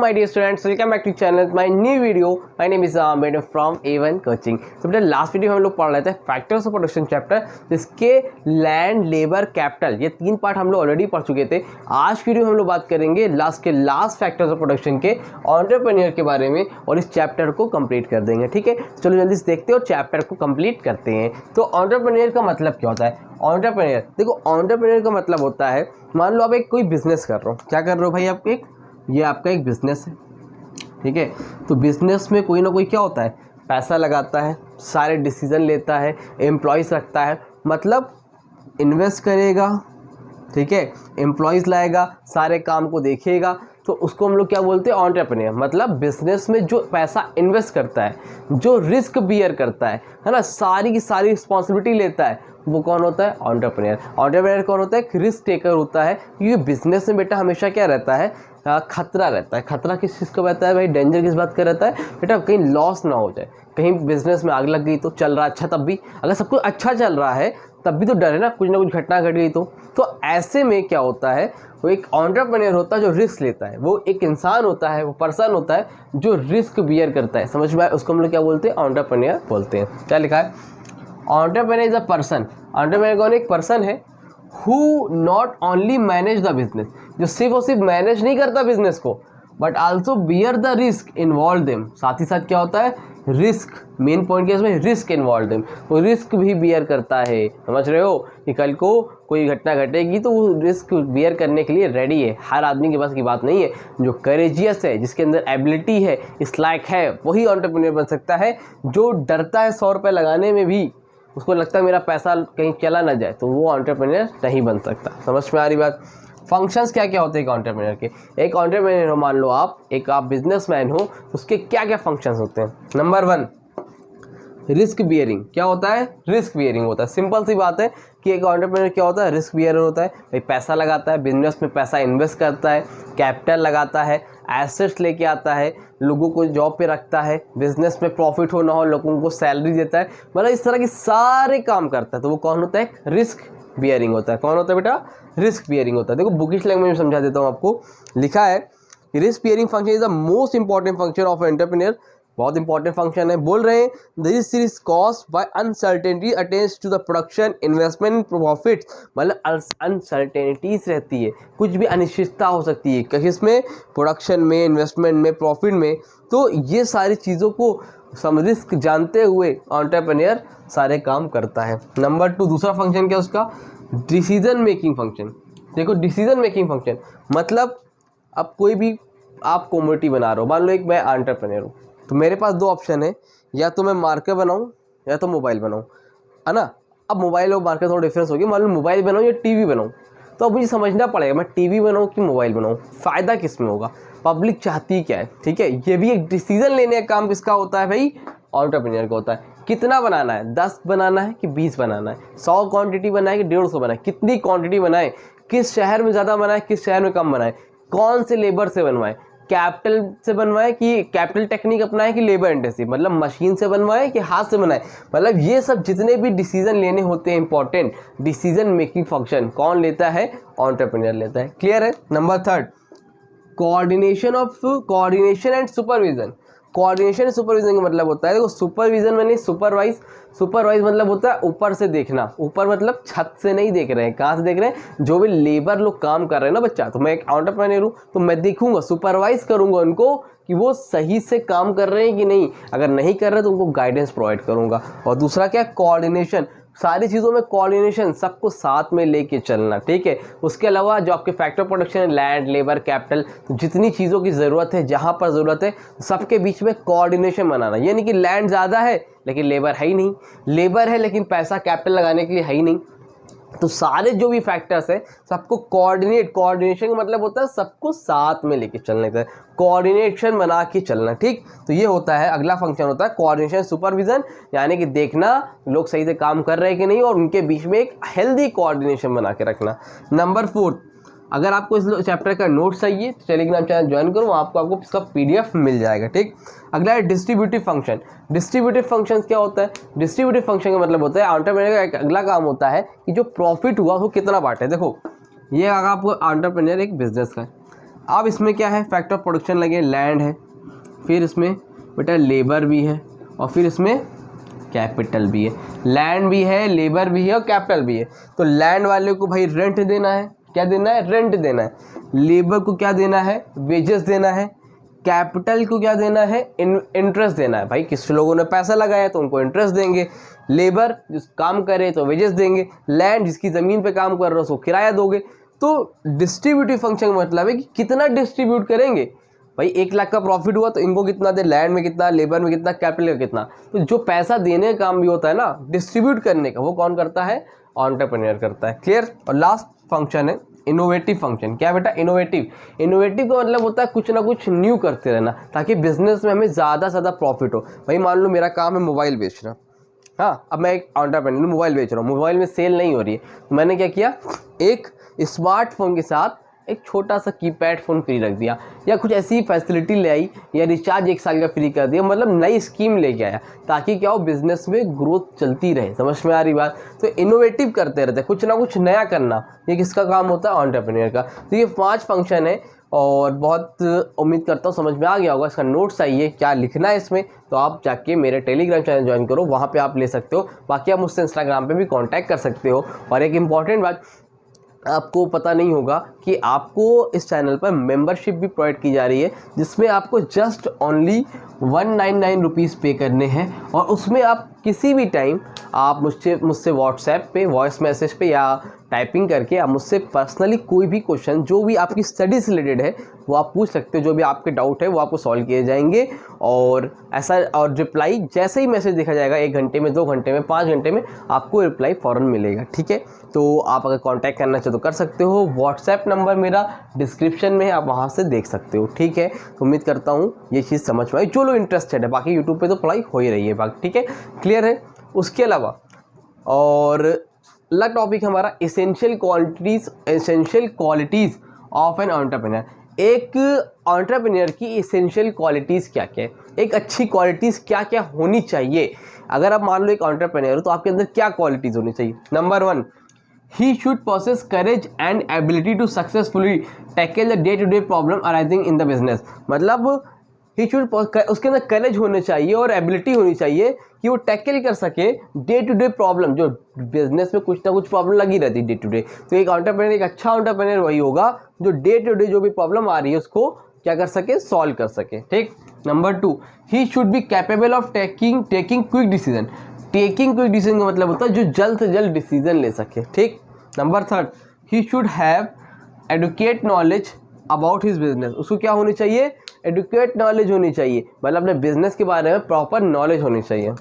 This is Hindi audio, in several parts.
my dear students, welcome back to channel. My new video. My name is Ahmed from A1 Coaching. So बेटा लास्ट वीडियो में हम लोग पढ़ रहे थे फैक्टर्स ऑफ प्रोडक्शन चैप्टर, जिसके लैंड, लेबर, कैपिटल, ये तीन पार्ट हम लोग ऑलरेडी पढ़ चुके थे। आज वीडियो हम लोग बात करेंगे लास्ट फैक्टर्स ऑफ प्रोडक्शन के एंटरप्रेन्योर के बारे में और इस चैप्टर को कंप्लीट कर देंगे। ठीक है, चलो जल्दी से देखते हैं और चैप्टर को कंप्लीट करते हैं। तो एंटरप्रेन्योर का मतलब क्या होता है? एंटरप्रेन्योर, देखो एंटरप्रेन्योर का मतलब होता है, मान लो आप एक कोई बिजनेस कर रहे हो। क्या कर रहे हो भाई? आप ये आपका एक बिजनेस है। ठीक है, तो बिजनेस में कोई ना कोई क्या होता है, पैसा लगाता है, सारे डिसीजन लेता है, एम्प्लॉयज़ रखता है, मतलब इन्वेस्ट करेगा। ठीक है, एम्प्लॉयज़ लाएगा, सारे काम को देखेगा, तो उसको हम लोग क्या बोलते हैं? एंटरप्रेन्योर। मतलब बिजनेस में जो पैसा इन्वेस्ट करता है, जो रिस्क बियर करता है ना, सारी की सारी रिस्पॉन्सिबिलिटी लेता है, वो कौन होता है? एंटरप्रेन्योर। एंटरप्रेन्योर कौन होता है? रिस्क टेकर होता है। क्योंकि बिजनेस में बेटा हमेशा क्या रहता है? खतरा रहता है। खतरा किस चीज़ का रहता है भाई? डेंजर किस बात का रहता है बेटा? कहीं लॉस ना हो जाए, कहीं बिजनेस में आग लग गई तो चल रहा अच्छा, तब भी अगर सब कुछ अच्छा चल रहा है तब भी तो डर है ना, कुछ ना कुछ घटना घट गई तो ऐसे में क्या होता है? वो एक एंटरप्रेन्योर होता है जो रिस्क लेता है। वो एक इंसान होता है, वो पर्सन होता है जो रिस्क बियर करता है। समझ में आया? उसको हम लोग क्या बोलते हैं? एंटरप्रेन्योर बोलते हैं। क्या लिखा है? Entrepreneur is a person. Entrepreneur कौन? एक पर्सन है who not only manage the business, जो सिर्फ और सिर्फ मैनेज नहीं करता बिजनेस को, but also bear the risk involve them. साथ ही साथ क्या होता है? रिस्क, मेन पॉइंट क्या है इसमें? Risk involve them. वो रिस्क भी बियर करता है। समझ रहे हो कि कल को कोई घटना घटेगी तो वो रिस्क बियर करने के लिए रेडी है। हर आदमी के पास की बात नहीं है। जो करेजियस है, जिसके अंदर एबिलिटी है, इस लायक है, वही एंटरप्रेन्योर बन सकता है। जो डरता है 100 रुपये लगाने में भी, उसको लगता है मेरा पैसा कहीं चला ना जाए, तो वो एंटरप्रेन्योर नहीं बन सकता। समझ में आ रही बात? फंक्शंस क्या क्या होते हैं एक एंटरप्रेन्योर के? एक एंटरप्रेन्योर हो, मान लो आप बिजनेसमैन हो, उसके क्या क्या फंक्शंस होते हैं? Number 1, risk bearing. क्या होता है? रिस्क बियरिंग होता है। सिंपल सी बात है कि एक एंटरप्रेन्योर क्या होता है? रिस्क बियरर होता है। भाई पैसा लगाता है, बिजनेस में पैसा इन्वेस्ट करता है, कैपिटल लगाता है, एसेट्स लेके आता है, लोगों को जॉब पे रखता है, बिजनेस में प्रॉफिट हो ना हो लोगों को सैलरी देता है, मतलब इस तरह के सारे काम करता है। तो वो कौन होता है? रिस्क बियरिंग होता है। कौन होता है बेटा? रिस्क बियरिंग होता है। देखो बुकिश लैंग्वेज में समझा देता हूँ आपको। लिखा है कि risk bearing function is the most important function of entrepreneur. बहुत इंपॉर्टेंट फंक्शन है। बोल रहे हैं this is caused by uncertainty attends to the production, investment, profit. मतलब अनसर्टेनिटीज रहती है, कुछ भी अनिश्चितता हो सकती है किसमें? प्रोडक्शन में, इन्वेस्टमेंट में, प्रॉफिट में। तो ये सारी चीज़ों को रिस्क जानते हुए एंटरप्रेन्योर सारे काम करता है। नंबर 2, दूसरा फंक्शन क्या उसका? Decision making function. देखो डिसीजन मेकिंग फंक्शन मतलब अब कोई भी आप कमोडिटी बना रहे हो, मान लो एक मैं एंटरप्रेन्योर हूँ, तो मेरे पास 2 ऑप्शन है, या तो मैं मार्केट बनाऊँ या तो मोबाइल बनाऊँ, है ना। अब मोबाइल और मार्केट थोड़ा डिफरेंस हो गया। मान लो मोबाइल बनाऊँ या टीवी बनाऊँ, तो अब मुझे समझना पड़ेगा मैं टीवी बनाऊँ कि मोबाइल बनाऊँ, फ़ायदा किस में होगा, पब्लिक चाहती क्या है। ठीक है, ये भी एक डिसीजन लेने का काम किसका होता है भाई? एंटरप्रेन्योर का होता है। कितना बनाना है? 10 बनाना है कि 20 बनाना है? 100 क्वांटिटी बनाए कि 150 बनाए? कितनी क्वांटिटी बनाए? किस शहर में ज़्यादा बनाए, किस शहर में कम बनाए? कौन से लेबर से बनवाए? कैपिटल से बनवाए कि कैपिटल टेक्निक अपनाए कि लेबर इंटेंसिव, मतलब मशीन से बनवाए कि हाथ से बनाए? मतलब ये सब जितने भी डिसीजन लेने होते हैं इंपॉर्टेंट, डिसीजन मेकिंग फंक्शन कौन लेता है? एंटरप्रेन्योर लेता है। क्लियर है? Number 3, coordination and supervision. Coordination and supervision का मतलब होता है, देखो सुपरविजन मैंने सुपरवाइज मतलब होता है ऊपर से देखना। ऊपर मतलब छत से नहीं देख रहे हैं, कहाँ से देख रहे हैं? जो भी लेबर लोग काम कर रहे हैं ना बच्चा, तो मैं एक एंटरप्रेन्योर हूँ तो मैं देखूंगा, सुपरवाइज करूंगा उनको कि वो सही से काम कर रहे हैं कि नहीं। अगर नहीं कर रहे तो उनको गाइडेंस प्रोवाइड करूंगा। और दूसरा क्या? कोऑर्डिनेशन। सारी चीज़ों में कोऑर्डिनेशन, सबको साथ में लेके चलना। ठीक है, उसके अलावा जो आपके फैक्टर प्रोडक्शन है, लैंड, लेबर, कैपिटल, तो जितनी चीज़ों की ज़रूरत है, जहाँ पर ज़रूरत है, सबके बीच में कोऑर्डिनेशन बनाना। यानी कि लैंड ज़्यादा है लेकिन लेबर है ही नहीं, लेबर है लेकिन पैसा कैपिटल लगाने के लिए है ही नहीं, तो सारे जो भी फैक्टर्स है सबको कोऑर्डिनेशन का मतलब होता है सबको साथ में लेके चलने का, कोऑर्डिनेशन बना के चलना। ठीक, तो ये होता है अगला फंक्शन होता है कोऑर्डिनेशन सुपरविजन, यानी कि देखना लोग सही से काम कर रहे हैं कि नहीं और उनके बीच में एक हेल्दी कोऑर्डिनेशन बना के रखना। नंबर 4, अगर आपको इस चैप्टर का नोट चाहिए तो टेलीग्राम चैनल ज्वाइन करो, वहाँ आपको इसका PDF मिल जाएगा। ठीक, अगला है डिस्ट्रीब्यूटिव फंक्शन। डिस्ट्रीब्यूटिव फंक्शन क्या होता है? डिस्ट्रीब्यूटिव फंक्शन का मतलब होता है एंटरप्रेन्योर का एक अगला काम होता है कि जो प्रॉफिट हुआ वो कितना बांटे। देखो ये अगर आपको एंटरप्रेन्योर एक बिजनेस का, अब इसमें क्या है, फैक्टर ऑफ प्रोडक्शन लगे, लैंड है, फिर इसमें बेटा लेबर भी है, और फिर इसमें कैपिटल भी है। लैंड भी है, लेबर भी है और कैपिटल भी है। तो लैंड वाले को भाई रेंट देना है, क्या देना है, रेंट देना है। लेबर को क्या देना है, वेजेस देना है। कैपिटल को क्या देना है, इंटरेस्ट देना है। भाई किस लोगों ने पैसा लगाया तो उनको इंटरेस्ट देंगे। लेबर जिस काम करे तो वेजेस देंगे। लैंड जिसकी ज़मीन पे काम कर रहे हो उसको किराया दोगे। तो डिस्ट्रीब्यूटिव फंक्शन का मतलब है कि कितना डिस्ट्रीब्यूट करेंगे। भाई 1 लाख का प्रॉफिट हुआ तो इनको कितना दे, लैंड में कितना, लेबर में कितना, कैपिटल में कितना। तो जो पैसा देने का काम भी होता है ना, डिस्ट्रीब्यूट करने का, वो कौन करता है, एंटरप्रेन्योर करता है। क्लियर। और लास्ट फंक्शन है इनोवेटिव फंक्शन। क्या बेटा, इनोवेटिव। इनोवेटिव का मतलब होता है कुछ ना कुछ न्यू करते रहना, ताकि बिजनेस में हमें ज़्यादा से ज़्यादा प्रॉफिट हो। भाई मान लो मेरा काम है मोबाइल बेचना, हाँ, अब मैं एक एंटरप्रेन्योर मोबाइल बेच रहा हूँ, मोबाइल में सेल नहीं हो रही है, तो मैंने क्या किया, एक स्मार्टफोन के साथ एक छोटा सा कीपैड फ़ोन फ्री रख दिया, या कुछ ऐसी फैसिलिटी ले आई, या रिचार्ज 1 साल का फ्री कर दिया, मतलब नई स्कीम लेके आया, ताकि क्या हो, बिजनेस में ग्रोथ चलती रहे। समझ में आ रही बात। तो इनोवेटिव करते रहते हैं, कुछ ना कुछ नया करना, ये किसका काम होता है, एंटरप्रेन्योर का। तो ये 5 फंक्शन है, और बहुत उम्मीद करता हूँ समझ में आ गया होगा। इसका नोट्स चाहिए, क्या लिखना है इसमें, तो आप जाके मेरे टेलीग्राम चैनल ज्वाइन करो, वहाँ पे आप ले सकते हो। बाकी आप मुझसे इंस्टाग्राम पे भी कांटेक्ट कर सकते हो। और एक इम्पॉर्टेंट बात, आपको पता नहीं होगा कि आपको इस चैनल पर मेंबरशिप भी प्रोवाइड की जा रही है, जिसमें आपको जस्ट ओनली 199 रुपीज़ पे करने हैं, और उसमें आप किसी भी टाइम आप मुझसे व्हाट्सएप पे वॉइस मैसेज पे या टाइपिंग करके आप मुझसे पर्सनली कोई भी क्वेश्चन जो भी आपकी स्टडी से रिलेटेड है वो आप पूछ सकते हो। जो भी आपके डाउट है वो आपको सॉल्व किए जाएंगे, और ऐसा, और रिप्लाई जैसे ही मैसेज देखा जाएगा 1 घंटे में, 2 घंटे में, 5 घंटे में आपको रिप्लाई फ़ौरन मिलेगा। ठीक है, तो आप अगर कांटेक्ट करना चाहो तो कर सकते हो। व्हाट्सएप नंबर मेरा डिस्क्रिप्शन में है, आप वहाँ से देख सकते हो। ठीक है, तो उम्मीद करता हूँ ये चीज़ समझ में आई, जो लोग इंटरेस्टेड है। बाकी यूट्यूब पे तो पढ़ाई हो ही रही है बाकी। ठीक है, क्लियर है। उसके अलावा और अगला टॉपिक हमारा essential qualities of an entrepreneur. एक एंटरप्रेन्योर की एसेंशियल क्वालिटीज़ क्या क्या है, एक अच्छी क्वालिटीज़ क्या क्या होनी चाहिए। अगर आप मान लो एक एंटरप्रेन्योर हो तो आपके अंदर क्या क्वालिटीज़ होनी चाहिए। Number 1, he should possess courage and ability to successfully tackle the day-to-day problem arising in the business। मतलब ही शुड, उसके अंदर करेज होने चाहिए और एबिलिटी होनी चाहिए कि वो टैकल कर सके डे टू डे प्रॉब्लम। जो बिजनेस में कुछ ना कुछ प्रॉब्लम लगी रहती है डे टू डे, तो एक एंटरप्रेन्योर, एक अच्छा एंटरप्रेन्योर वही होगा जो डे टू डे जो भी प्रॉब्लम आ रही है उसको क्या कर सके, सॉल्व कर सके। ठीक। Number 2, he should be capable of taking quick decision. Taking quick decision का मतलब होता है जो जल्द से जल्द डिसीजन ले सके। ठीक। Number 3, he should have educate knowledge about his business. उसको क्या होनी चाहिए, एडुकेट नॉलेज होनी चाहिए, मतलब अपने बिजनेस के बारे में प्रॉपर नॉलेज होनी चाहिए।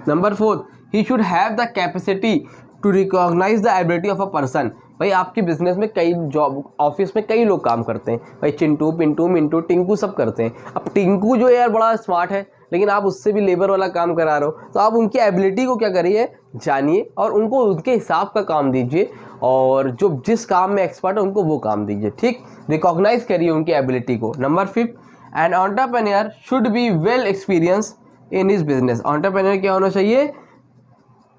Number 4, he should have the capacity to recognize the ability of a person. भाई आपके बिजनेस में कई जॉब, ऑफिस में कई लोग काम करते हैं, भाई चिंटू, पिंटू, मिंटू, टिंकू सब करते हैं। अब टिंकू जो यार बड़ा स्मार्ट है, लेकिन आप उससे भी लेबर वाला काम करा रहे हो, तो आप उनकी एबिलिटी को क्या करिए, जानिए, और उनको उनके हिसाब का काम दीजिए, और जो जिस काम में एक्सपर्ट है उनको वो काम दीजिए। ठीक, रिकॉग्नाइज करिए उनकी एबिलिटी को। Number 5, an entrepreneur should be well experience in his business. Entrepreneur क्या होना चाहिए,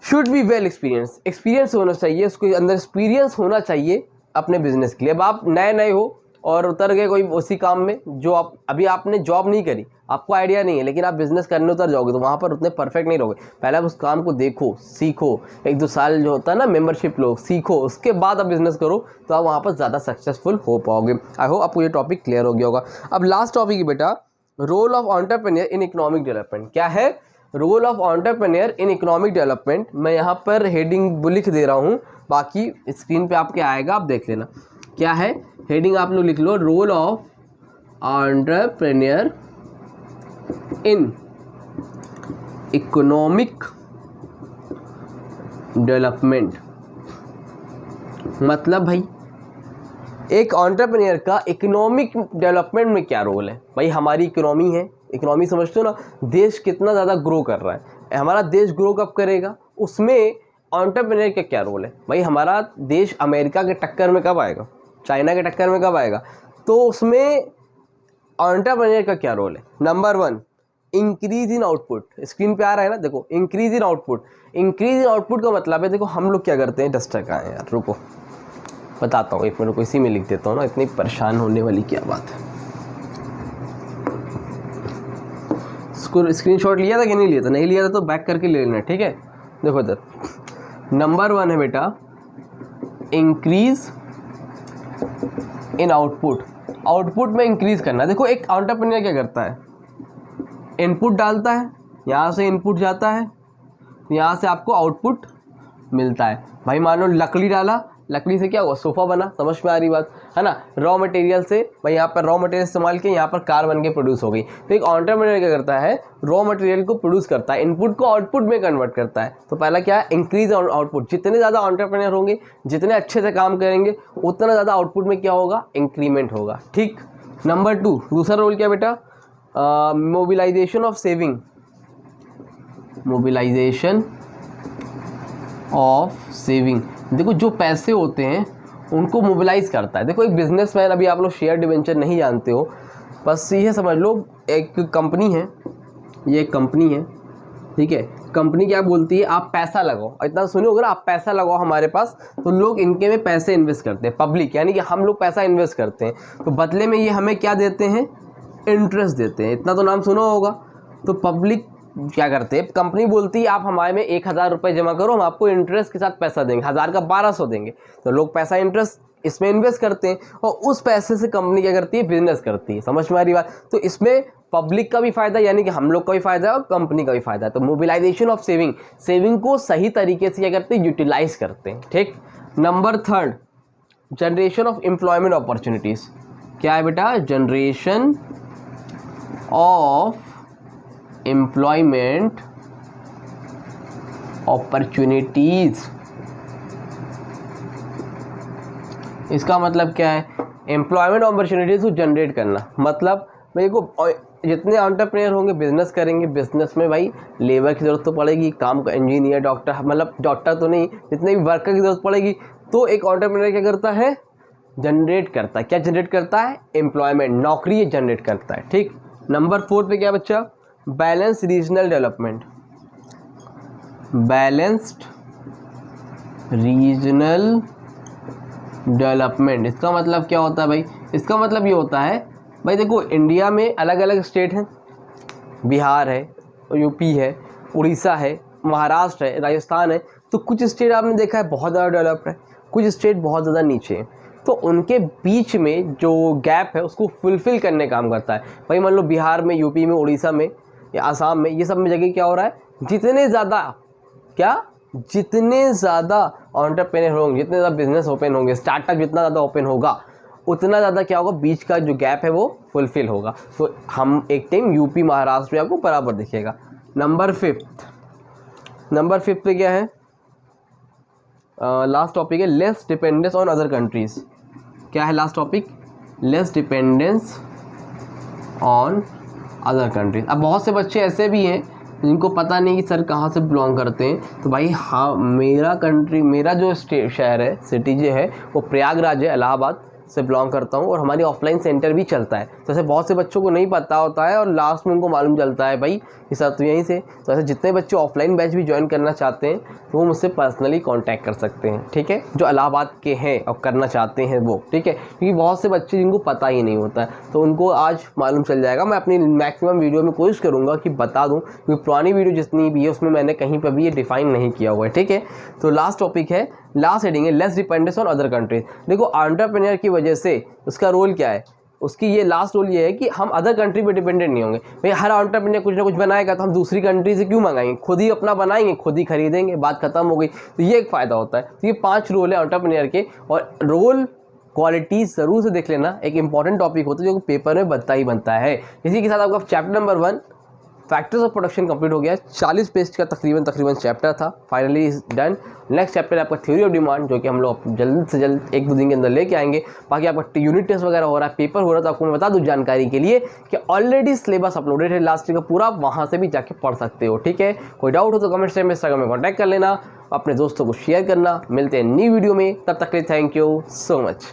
शुड बी वेल एक्सपीरियंस होना चाहिए, उसके अंदर एक्सपीरियंस होना चाहिए अपने बिजनेस के लिए। अब आप नए हो और उतर गए कोई उसी काम में जो आप अभी आपने जॉब नहीं करी, आपको आइडिया नहीं है, लेकिन आप बिजनेस करने उतर जाओगे तो वहाँ पर उतने परफेक्ट नहीं रहोगे। पहले आप उस काम को देखो, सीखो, 1-2 साल जो होता है ना मेंबरशिप लो, सीखो, उसके बाद आप बिजनेस करो, तो आप वहाँ पर ज़्यादा सक्सेसफुल हो पाओगे। आई होप आपको ये टॉपिक क्लियर हो गया होगा। अब लास्ट टॉपिक है बेटा, role of entrepreneur in economic development. क्या है role of entrepreneur in economic development. मैं यहाँ पर हेडिंग लिख दे रहा हूँ, बाकी स्क्रीन पे आपके आएगा, आप देख लेना क्या है। हेडिंग आप लोग लिख लो, role of entrepreneur in economic development. मतलब भाई एक एंटरप्रेन्योर का इकोनॉमिक डेवलपमेंट में क्या रोल है। भाई हमारी इकोनॉमी है, इकोनॉमी समझते हो ना, देश कितना ज़्यादा ग्रो कर रहा है, हमारा देश ग्रो कब करेगा, उसमें एंटरप्रेन्योर का क्या रोल है। भाई हमारा देश अमेरिका के टक्कर में कब आएगा, चाइना के टक्कर में कब आएगा, तो उसमें एंटरप्रेन्योर का क्या रोल है। Number 1, increase in output. Screen पे आ रहा है ना, देखो, increase in output. Increase in output का मतलब है, देखो हम लोग क्या करते हैं, डस्टर का है यार, रुको, बताता हूँ, एक मिनट को इसी में लिख देता हूँ ना, इतनी परेशान होने वाली क्या बात है। इसको स्क्रीनशॉट लिया था कि नहीं लिया था? नहीं लिया था तो बैक करके ले लेना, ठीक है। देखो इधर नंबर 1 है बेटा इंक्रीज इन आउटपुट। आउटपुट में इंक्रीज करना। देखो एक एंटरप्रेन्योर क्या करता है, इनपुट डालता है, यहाँ से इनपुट जाता है, यहाँ से आपको आउटपुट मिलता है। भाई मान लो लकड़ी डाला, लकड़ी से क्या हुआ, सोफ़ा बना, समझ में आ रही बात है ना। रॉ मटेरियल से भाई यहाँ पर रॉ मटेरियल इस्तेमाल किया, यहाँ पर कार बन के प्रोड्यूस हो गई। तो एक एंटरप्रेन्योर क्या करता है, रॉ मटेरियल को प्रोड्यूस करता है, इनपुट को आउटपुट में कन्वर्ट करता है। तो पहला क्या है, इंक्रीज आउटपुट। जितने ज़्यादा एंटरप्रेन्योर होंगे, जितने अच्छे से काम करेंगे, उतना ज़्यादा आउटपुट में क्या होगा, इंक्रीमेंट होगा, ठीक। नंबर 2 दूसरा रोल क्या बेटा, mobilization of saving. Mobilization of saving, देखो जो पैसे होते हैं उनको मोबिलाइज करता है। देखो एक बिजनेसमैन, अभी आप लोग शेयर डिवेंचर नहीं जानते हो, बस ये समझ लो एक कंपनी है, ये एक कंपनी है, ठीक है। कंपनी क्या बोलती है, आप पैसा लगाओ, इतना सुने होगा ना, आप पैसा लगाओ हमारे पास, तो लोग इनके में पैसे इन्वेस्ट करते हैं, पब्लिक यानी कि हम लोग पैसा इन्वेस्ट करते हैं, तो बदले में ये हमें क्या देते हैं, इंटरेस्ट देते हैं। इतना तो नाम सुना होगा। तो पब्लिक क्या करते हैं, कंपनी बोलती है आप हमारे में 1000 रुपये जमा करो, हम आपको इंटरेस्ट के साथ पैसा देंगे, 1000 का 1200 देंगे। तो लोग पैसा इंटरेस्ट इसमें इन्वेस्ट करते हैं और उस पैसे से कंपनी क्या करती है, बिजनेस करती है। समझ में आ रही बात। तो इसमें पब्लिक का भी फायदा यानी कि हम लोग का भी फायदा है और कंपनी का भी फायदा है। तो मोबिलाइजेशन ऑफ सेविंग, सेविंग को सही तरीके से क्या करते हैं, यूटिलाइज करते हैं, ठीक। Number 3 generation of employment opportunities. क्या है बेटा, जनरेशन ऑफ एम्प्लॉयमेंट अपॉर्चुनिटीज़। इसका मतलब क्या है, एम्प्लॉयमेंट अपॉर्चुनिटीज़ को जनरेट करना। मतलब मेरे को जितने एंटरप्रेन्योर होंगे, बिजनेस करेंगे, बिजनेस में भाई लेबर की ज़रूरत तो पड़ेगी, काम का इंजीनियर, डॉक्टर, मतलब डॉक्टर तो नहीं, जितने भी वर्कर की ज़रूरत पड़ेगी। तो एक एंटरप्रेन्योर क्या करता है, जनरेट करता है। क्या जनरेट करता है, एम्प्लॉयमेंट, नौकरी जनरेट करता है, ठीक। नंबर 4 पे क्या बच्चा, balance regional development. Balanced regional development, इसका मतलब क्या होता है भाई, इसका मतलब ये होता है भाई देखो इंडिया में अलग अलग स्टेट हैं, बिहार है, यूपी है, उड़ीसा है, महाराष्ट्र है, राजस्थान है। तो कुछ स्टेट आपने देखा है बहुत ज़्यादा डेवलप्ड है, कुछ स्टेट बहुत ज़्यादा नीचे हैं। तो उनके बीच में जो गैप है उसको फुलफ़िल करने का काम करता है। भाई मान लो बिहार में, यूपी में, उड़ीसा में या आसाम में, ये सब में जगह क्या हो रहा है, जितने ज़्यादा एंटरप्रेन्योर होंगे, जितने ज़्यादा बिजनेस ओपन होंगे, स्टार्टअप जितना ज़्यादा ओपन होगा, उतना ज़्यादा क्या होगा, बीच का जो गैप है वो फुलफ़िल होगा। तो हम एक टाइम यूपी महाराष्ट्र में आपको बराबर दिखेगा। नंबर 5 पे क्या है, लास्ट टॉपिक है less dependence on other countries. क्या है last topic, less dependence on other countries. अब बहुत से बच्चे ऐसे भी हैं जिनको पता नहीं कि सर कहाँ से बिलोंग करते हैं। तो भाई हाँ, मेरा जो शहर है, सिटी जो है वो प्रयागराज है, इलाहाबाद से बिलोंग करता हूँ, और हमारी ऑफलाइन सेंटर भी चलता है। तो ऐसे बहुत से बच्चों को नहीं पता होता है और लास्ट में उनको मालूम चलता है भाई ये सब तो यहीं से। तो ऐसे जितने बच्चे ऑफलाइन बैच भी ज्वाइन करना चाहते हैं तो वो मुझसे पर्सनली कांटेक्ट कर सकते हैं, ठीक है, जो इलाहाबाद के हैं और करना चाहते हैं वो, ठीक है। क्योंकि बहुत से बच्चे जिनको पता ही नहीं होता है तो उनको आज मालूम चल जाएगा। मैं अपनी मैक्सिमम वीडियो में कोशिश करूँगा कि बता दूँ, क्योंकि पुरानी वीडियो जितनी भी है उसमें मैंने कहीं पर भी ये डिफाइन नहीं किया हुआ है, ठीक है। तो लास्ट टॉपिक है, लास्ट हेडिंग है less dependence on other countries. देखो एंटरप्रेन्योर की वजह से उसका रोल क्या है, उसकी ये लास्ट रोल ये है कि हम अदर कंट्री पे डिपेंडेंट नहीं होंगे। भाई हर एंटरप्रेन्योर कुछ ना कुछ बनाएगा तो हम दूसरी कंट्री से क्यों मंगाएंगे, खुद ही अपना बनाएंगे, खुद ही खरीदेंगे, बात खत्म हो गई। तो ये एक फ़ायदा होता है। तो ये 5 रोल है एंटरप्रेन्योर के, और रोल क्वालिटीज़ ज़रूर से देख लेना, एक इंपॉर्टेंट टॉपिक होता है जो पेपर में बनता ही बनता है। इसी के साथ आपका chapter number 1 factors of production complete हो गया। 40 पेज का तकरीबन चैप्टर था, finally is done. Next chapter है आपका थ्योरी ऑफ डिमांड, जो कि हम लोग जल्द से जल्द 1-2 दिन के अंदर लेके आएंगे। बाकी आपका यूनिट टेस्ट वगैरह हो रहा है, पेपर हो रहा है, तो आपको मैं बता दूं जानकारी के लिए कि ऑलरेडी सिलेबस अपलोडेड है लास्ट ईयर का पूरा, वहाँ से भी जाके पढ़ सकते हो, ठीक है। कोई डाउट हो तो कमेंट सेक्शन में इंस्टाग्राम में कॉन्टैक्ट कर लेना, अपने दोस्तों को शेयर करना। मिलते हैं न्यू वीडियो में, तब तक के लिए थैंक यू सो मच।